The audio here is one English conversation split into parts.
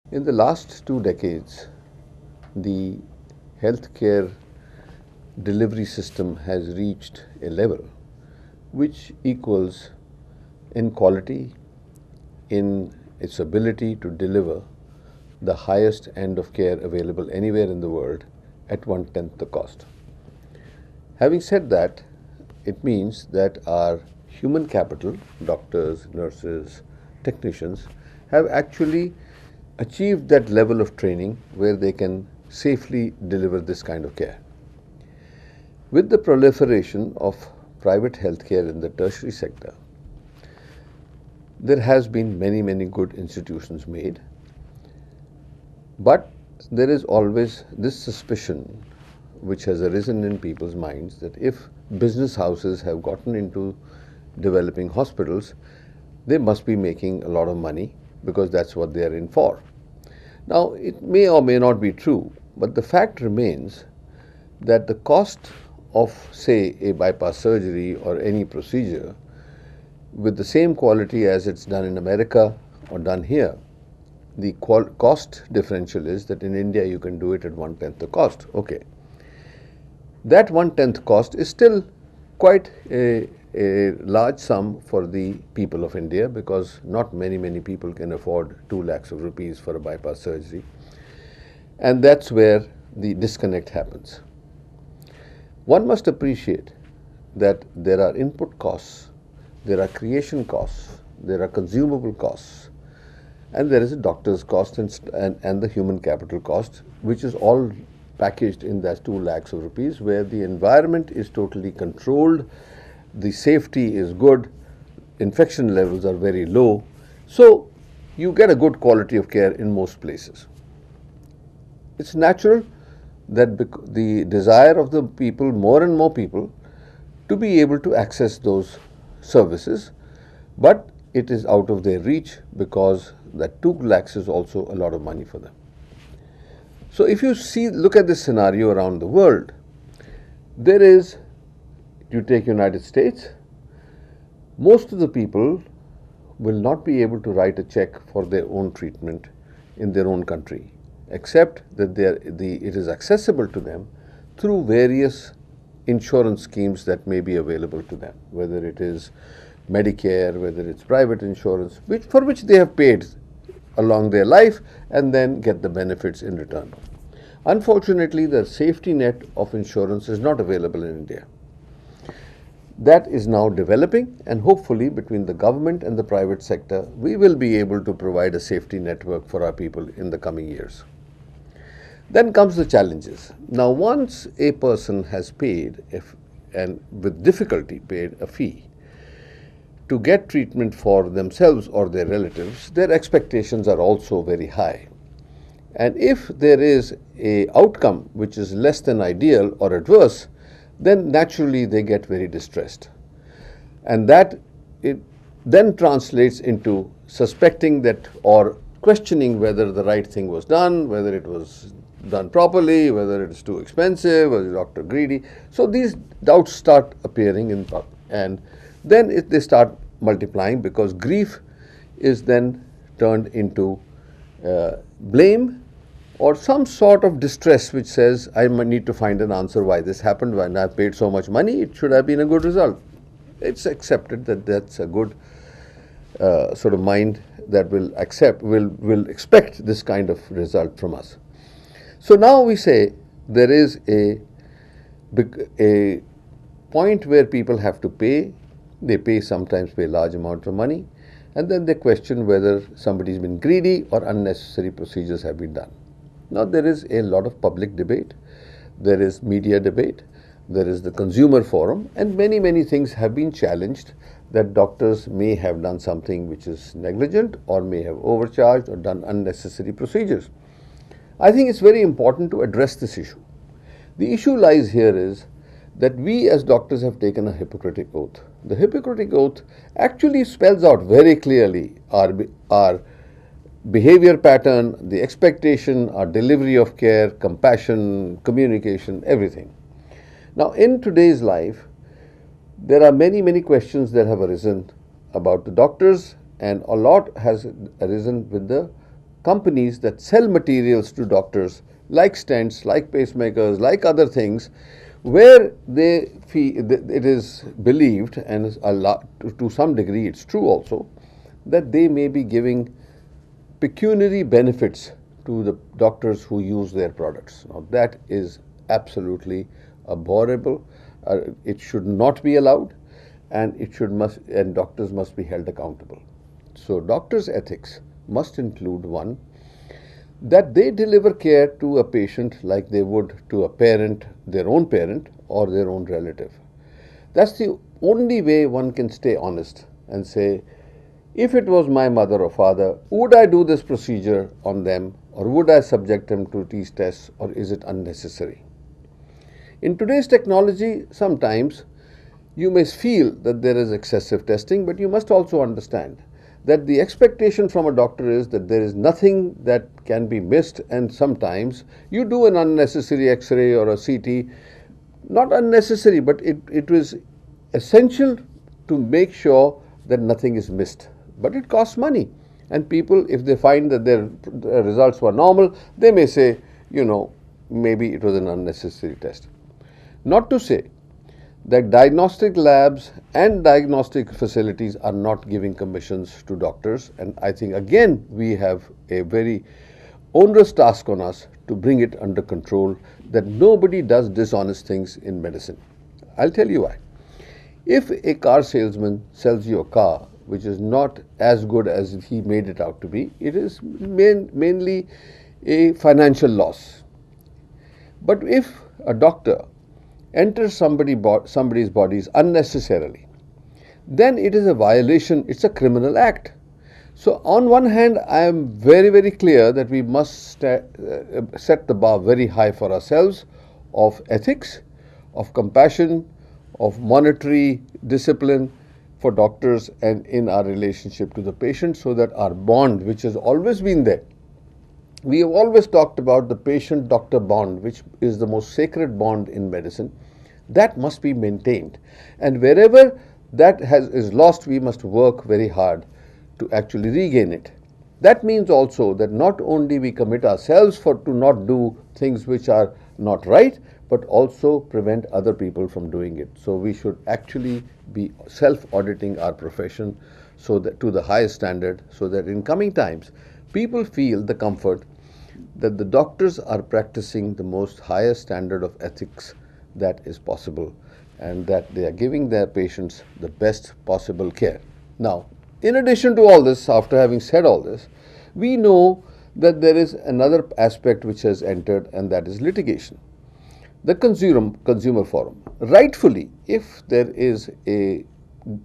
In the last 2 decades, the healthcare delivery system has reached a level which equals in quality, in its ability to deliver the highest end of care available anywhere in the world at one-tenth the cost. Having said that, it means that our human capital, doctors, nurses, technicians, have actually achieved that level of training where they can safely deliver this kind of care. With the proliferation of private healthcare in the tertiary sector, there has been many good institutions made, but there is always this suspicion which has arisen in people's minds that if business houses have gotten into developing hospitals, they must be making a lot of money because that's what they are in for. Now, it may or may not be true, but the fact remains that the cost of, say, a bypass surgery or any procedure with the same quality as it's done in America or done here, the cost differential is that in India you can do it at one-tenth the cost. Okay. That one-tenth cost is still quite a large sum for the people of India because not many people can afford 2 lakhs of rupees for a bypass surgery. And that's where the disconnect happens. One must appreciate that there are input costs, there are creation costs, there are consumable costs, and there is a doctor's cost and the human capital cost, which is all packaged in that 2 lakhs of rupees, where the environment is totally controlled, the safety is good, infection levels are very low, so you get a good quality of care in most places. It's natural that the desire of the people, more and more people, to be able to access those services, but it is out of their reach because that 2 lakhs is also a lot of money for them. So if you look at this scenario around the world, there is, you take United States, most of the people will not be able to write a check for their own treatment in their own country, except that it is accessible to them through various insurance schemes that may be available to them, whether it is Medicare, whether it's private insurance, for which they have paid along their life and then get the benefits in return. Unfortunately, the safety net of insurance is not available in India. That is now developing, and hopefully between the government and the private sector, we will be able to provide a safety network for our people in the coming years. Then comes the challenges. Now, once a person has paid, and with difficulty paid a fee, to get treatment for themselves or their relatives, their expectations are also very high. And if there is an outcome which is less than ideal or adverse, then naturally they get very distressed. And that it then translates into suspecting that or questioning whether the right thing was done, whether it was done properly, whether it is too expensive, was the doctor greedy. So these doubts start appearing and then they start multiplying because grief is then turned into blame or some sort of distress which says, I need to find an answer why this happened. When I paid so much money, it should have been a good result. It's accepted that that's a good sort of mind that will expect this kind of result from us. So now we say there is a point where people have to pay. They sometimes pay large amounts of money, and then they question whether somebody's been greedy or unnecessary procedures have been done. Now there is a lot of public debate, there is media debate, there is the consumer forum, and many things have been challenged that doctors may have done something which is negligent or may have overcharged or done unnecessary procedures. I think it's very important to address this issue. The issue lies here is that we as doctors have taken a Hippocratic oath. The Hippocratic oath actually spells out very clearly our behavior pattern, the expectation, our delivery of care, compassion, communication, everything. Now, in today's life, there are many questions that have arisen about the doctors, and a lot has arisen with the companies that sell materials to doctors, like stents, like pacemakers, like other things, where they feel it is believed, and a lot, to some degree it's true also, that they may be giving pecuniary benefits to the doctors who use their products. Now that is absolutely abhorrible. It should not be allowed, and doctors must be held accountable. So doctors' ethics must include, one, that they deliver care to a patient like they would to a parent, their own parent, or their own relative. That's the only way one can stay honest and say, if it was my mother or father, would I do this procedure on them, or would I subject them to these tests, or is it unnecessary? In today's technology, sometimes you may feel that there is excessive testing, but you must also understand that the expectation from a doctor is that there is nothing that can be missed, and sometimes you do an unnecessary X-ray or a CT, not unnecessary, but it was essential to make sure that nothing is missed. But it costs money, and people, if they find that their results were normal, they may say, maybe it was an unnecessary test. Not to say that diagnostic labs and diagnostic facilities are not giving commissions to doctors, and I think again we have a very onerous task on us to bring it under control, that nobody does dishonest things in medicine. I'll tell you why. If a car salesman sells you a car which is not as good as he made it out to be, it is mainly a financial loss. But if a doctor enters somebody's bodies unnecessarily, then it is a violation, it's a criminal act. So on one hand, I am very, very clear that we must set the bar very high for ourselves of ethics, of compassion, of monetary discipline for doctors and in our relationship to the patient, so that our bond, which has always been there, we have always talked about the patient-doctor bond, which is the most sacred bond in medicine, that must be maintained. And wherever that is lost, we must work very hard to actually regain it. That means also that not only we commit ourselves to not do things which are not right, but also prevent other people from doing it. So we should actually be self-auditing our profession so that to the highest standard, so that in coming times people feel the comfort that the doctors are practicing the most highest standard of ethics that is possible, and that they are giving their patients the best possible care. Now, in addition to all this, after having said all this, we know that there is another aspect which has entered, and that is litigation. The consumer forum. Rightfully, if there is a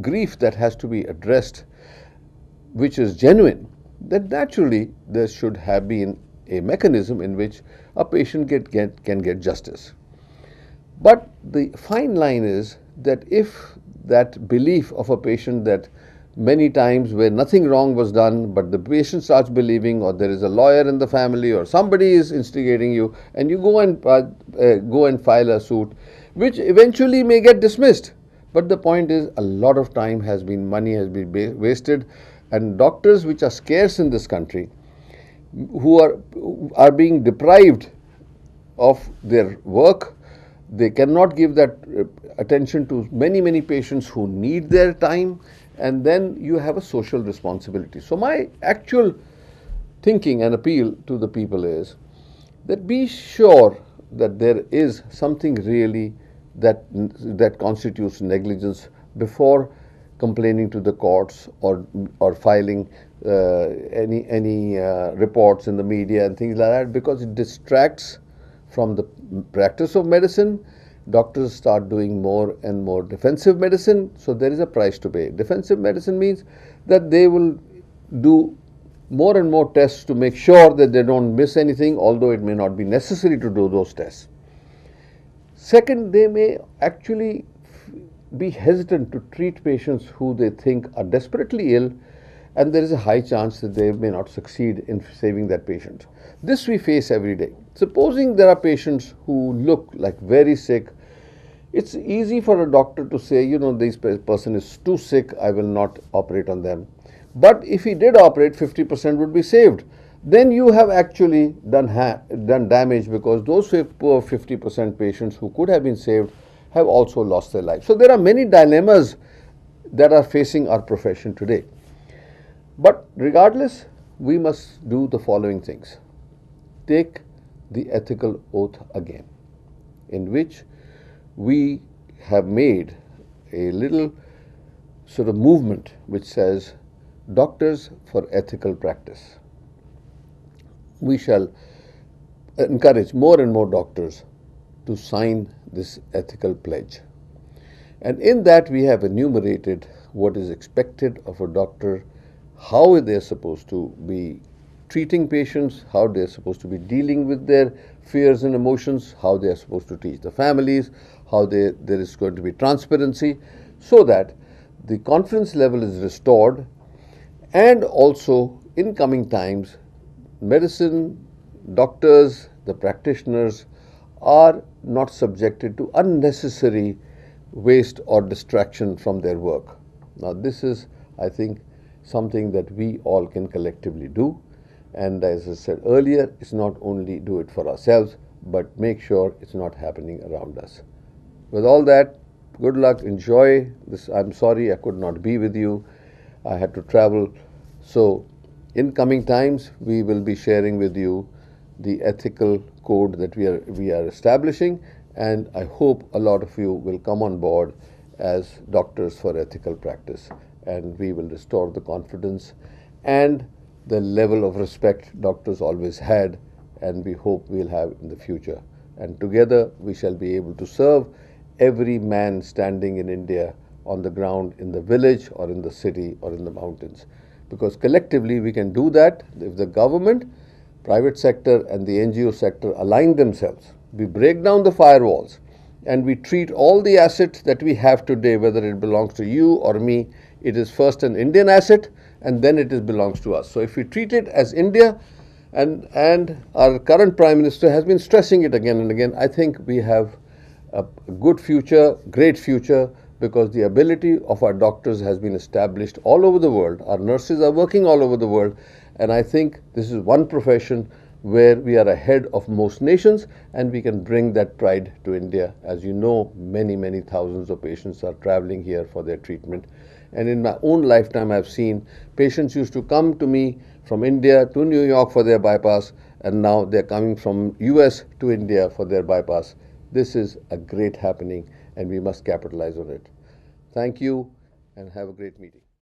grief that has to be addressed which is genuine, then naturally there should have been a mechanism in which a patient can get justice. But the fine line is that if that belief of a patient that many times where nothing wrong was done, but the patient starts believing, or there is a lawyer in the family, or somebody is instigating you, and you go and file a suit, which eventually may get dismissed. But the point is, a lot of money has been wasted, and doctors, which are scarce in this country, who are being deprived of their work, they cannot give that attention to many patients who need their time, and then you have a social responsibility. So my actual thinking and appeal to the people is that be sure that there is something really that constitutes negligence before complaining to the courts or filing any reports in the media and things like that, because it distracts from the practice of medicine. Doctors start doing more and more defensive medicine, so there is a price to pay. Defensive medicine means that they will do more and more tests to make sure that they don't miss anything, although it may not be necessary to do those tests. Second, they may actually be hesitant to treat patients who they think are desperately ill, and there is a high chance that they may not succeed in saving that patient. This we face every day. Supposing there are patients who look like very sick, it's easy for a doctor to say, this person is too sick, I will not operate on them. But if he did operate, 50% would be saved. then you have actually done damage, because those poor 50% patients who could have been saved have also lost their lives. So there are many dilemmas that are facing our profession today. But regardless, we must do the following things. Take the ethical oath again, in which we have made a little sort of movement which says Doctors for Ethical Practice. We shall encourage more and more doctors to sign this ethical pledge. And in that we have enumerated what is expected of a doctor, how they are supposed to be treating patients, how they are supposed to be dealing with their fears and emotions, how they are supposed to teach the families, how there is going to be transparency, so that the confidence level is restored, and also in coming times medicine, doctors, the practitioners are not subjected to unnecessary waste or distraction from their work. Now this is, I think, something that we all can collectively do, and as I said earlier, it's not only do it for ourselves, but make sure it's not happening around us. With all that, good luck, enjoy this. I'm sorry I could not be with you. I had to travel. So in coming times, we will be sharing with you the ethical code that we are establishing, and I hope a lot of you will come on board as Doctors for Ethical Practice, and we will restore the confidence and the level of respect doctors always had, and we hope we'll have in the future. And together we shall be able to serve every man standing in India on the ground, in the village or in the city or in the mountains. Because collectively we can do that if the government, private sector and the NGO sector align themselves. We break down the firewalls and we treat all the assets that we have today, whether it belongs to you or me, it is first an Indian asset and then it belongs to us. So if we treat it as India, and our current Prime Minister has been stressing it again and again, I think we have a good future, great future, because the ability of our doctors has been established all over the world. Our nurses are working all over the world, and I think this is one profession where we are ahead of most nations, and we can bring that pride to India. As you know, many, many thousands of patients are traveling here for their treatment. And in my own lifetime, I've seen patients used to come to me from India to New York for their bypass, and now they're coming from US to India for their bypass. This is a great happening, and we must capitalize on it. Thank you, and have a great meeting.